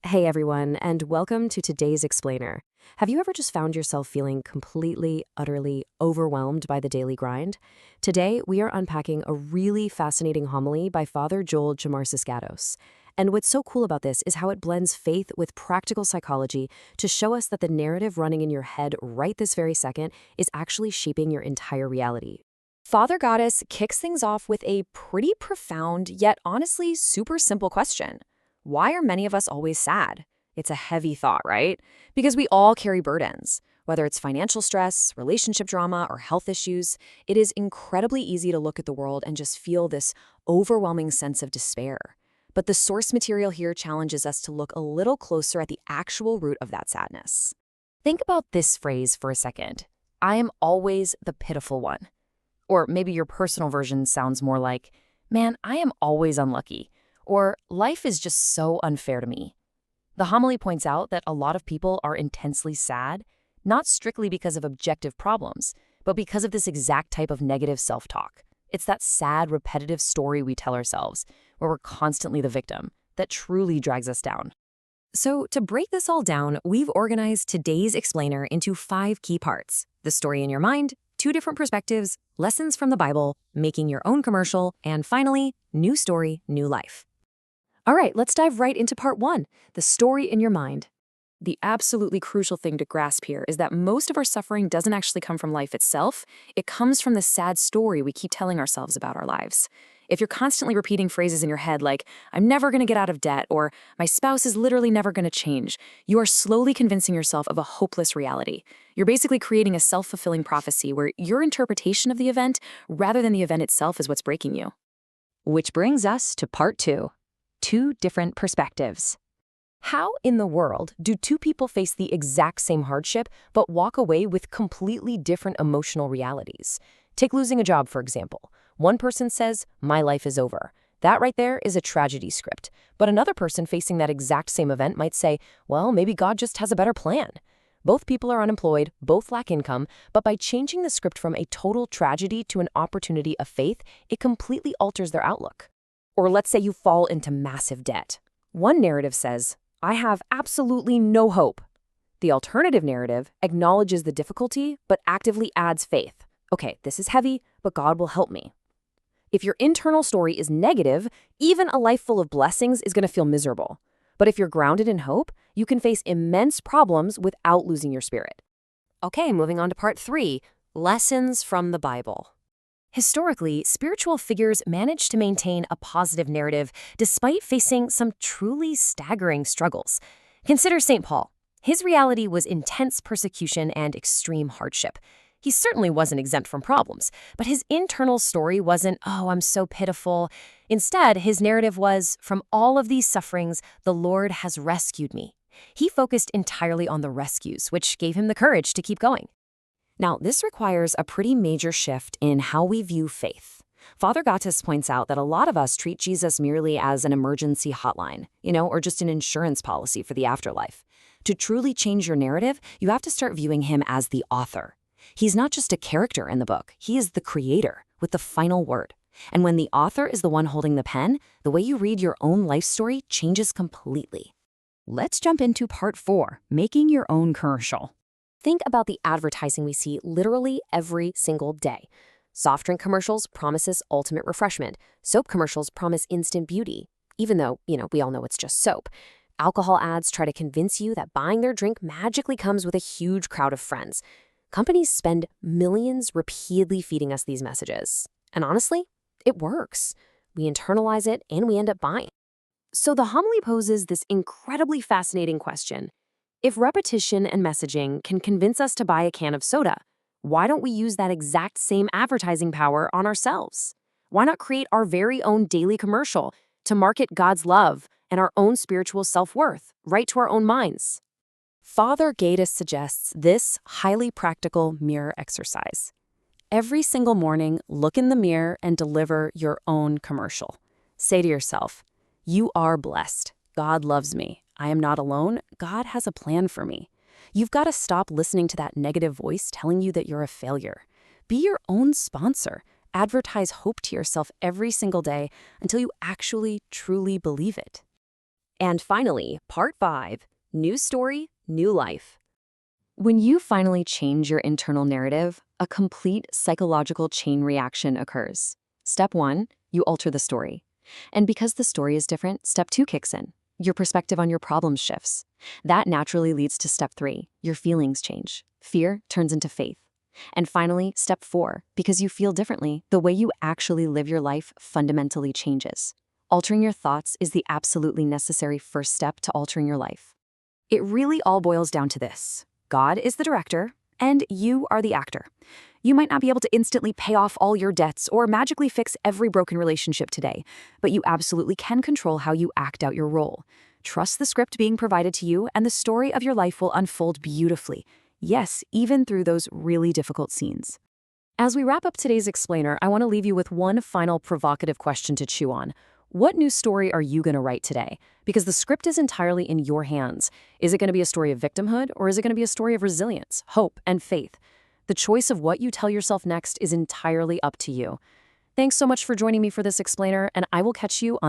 Hey everyone, and welcome to today's Explainer. Have you ever just found yourself feeling completely, utterly overwhelmed by the daily grind? Today, we are unpacking a really fascinating homily by Father Joel Chamarsis. And what's so cool about this is how it blends faith with practical psychology to show us that the narrative running in your head right this very second is actually shaping your entire reality. Father Goddess kicks things off with a pretty profound, yet honestly super simple question. Why are many of us always sad? It's a heavy thought, right? Because we all carry burdens. Whether it's financial stress, relationship drama, or health issues, it is incredibly easy to look at the world and just feel this overwhelming sense of despair. But the source material here challenges us to look a little closer at the actual root of that sadness. Think about this phrase for a second. I am always the pitiful one. Or maybe your personal version sounds more like, man, I am always unlucky. Or life is just so unfair to me. The homily points out that a lot of people are intensely sad, not strictly because of objective problems, but because of this exact type of negative self-talk. It's that sad, repetitive story we tell ourselves, where we're constantly the victim, that truly drags us down. So to break this all down, we've organized today's explainer into 5 key parts: the story in your mind, 2 different perspectives, lessons from the Bible, making your own commercial, and finally, new story, new life. All right, let's dive right into part 1, the story in your mind. The absolutely crucial thing to grasp here is that most of our suffering doesn't actually come from life itself. It comes from the sad story we keep telling ourselves about our lives. If you're constantly repeating phrases in your head like, I'm never going to get out of debt, or my spouse is literally never going to change, you are slowly convincing yourself of a hopeless reality. You're basically creating a self-fulfilling prophecy where your interpretation of the event, rather than the event itself, is what's breaking you. Which brings us to part 2. 2 different perspectives. How in the world do 2 people face the exact same hardship but walk away with completely different emotional realities? Take losing a job, for example. One person says, my life is over. That right there is a tragedy script. But another person facing that exact same event might say, well, maybe God just has a better plan. Both people are unemployed, both lack income, but by changing the script from a total tragedy to an opportunity of faith, it completely alters their outlook. Or let's say you fall into massive debt. One narrative says, I have absolutely no hope. The alternative narrative acknowledges the difficulty, but actively adds faith. Okay, this is heavy, but God will help me. If your internal story is negative, even a life full of blessings is going to feel miserable. But if you're grounded in hope, you can face immense problems without losing your spirit. Okay, moving on to part 3, lessons from the Bible. Historically, spiritual figures managed to maintain a positive narrative despite facing some truly staggering struggles. Consider St. Paul. His reality was intense persecution and extreme hardship. He certainly wasn't exempt from problems, but his internal story wasn't, oh, I'm so pitiful. Instead, his narrative was, from all of these sufferings, the Lord has rescued me. He focused entirely on the rescues, which gave him the courage to keep going. Now, this requires a pretty major shift in how we view faith. Father Goddess points out that a lot of us treat Jesus merely as an emergency hotline, or just an insurance policy for the afterlife. To truly change your narrative, you have to start viewing him as the author. He's not just a character in the book, he is the creator with the final word. And when the author is the one holding the pen, the way you read your own life story changes completely. Let's jump into part 4, making your own commercial. Think about the advertising we see literally every single day. Soft drink commercials promises ultimate refreshment. Soap commercials promise instant beauty, even though, we all know it's just soap. Alcohol ads try to convince you that buying their drink magically comes with a huge crowd of friends. Companies spend millions repeatedly feeding us these messages. And honestly, it works. We internalize it and we end up buying. So the homily poses this incredibly fascinating question. If repetition and messaging can convince us to buy a can of soda, why don't we use that exact same advertising power on ourselves? Why not create our very own daily commercial to market God's love and our own spiritual self-worth right to our own minds? Father Gaddis suggests this highly practical mirror exercise. Every single morning, look in the mirror and deliver your own commercial. Say to yourself, you are blessed. God loves me. I am not alone. God has a plan for me. You've got to stop listening to that negative voice telling you that you're a failure. Be your own sponsor. Advertise hope to yourself every single day until you actually, truly believe it. And finally, part 5, new story, new life. When you finally change your internal narrative, a complete psychological chain reaction occurs. Step 1, you alter the story. And because the story is different, step 2 kicks in. Your perspective on your problems shifts. That naturally leads to step 3, your feelings change. Fear turns into faith. And finally, step 4, because you feel differently, the way you actually live your life fundamentally changes. Altering your thoughts is the absolutely necessary first step to altering your life. It really all boils down to this. God is the director, and you are the actor. You might not be able to instantly pay off all your debts or magically fix every broken relationship today, but you absolutely can control how you act out your role. Trust the script being provided to you, and the story of your life will unfold beautifully. Yes, even through those really difficult scenes. As we wrap up today's explainer, I want to leave you with one final provocative question to chew on. What new story are you going to write today? Because the script is entirely in your hands. Is it going to be a story of victimhood, or is it going to be a story of resilience, hope, and faith? The choice of what you tell yourself next is entirely up to you. Thanks so much for joining me for this explainer, and I will catch you on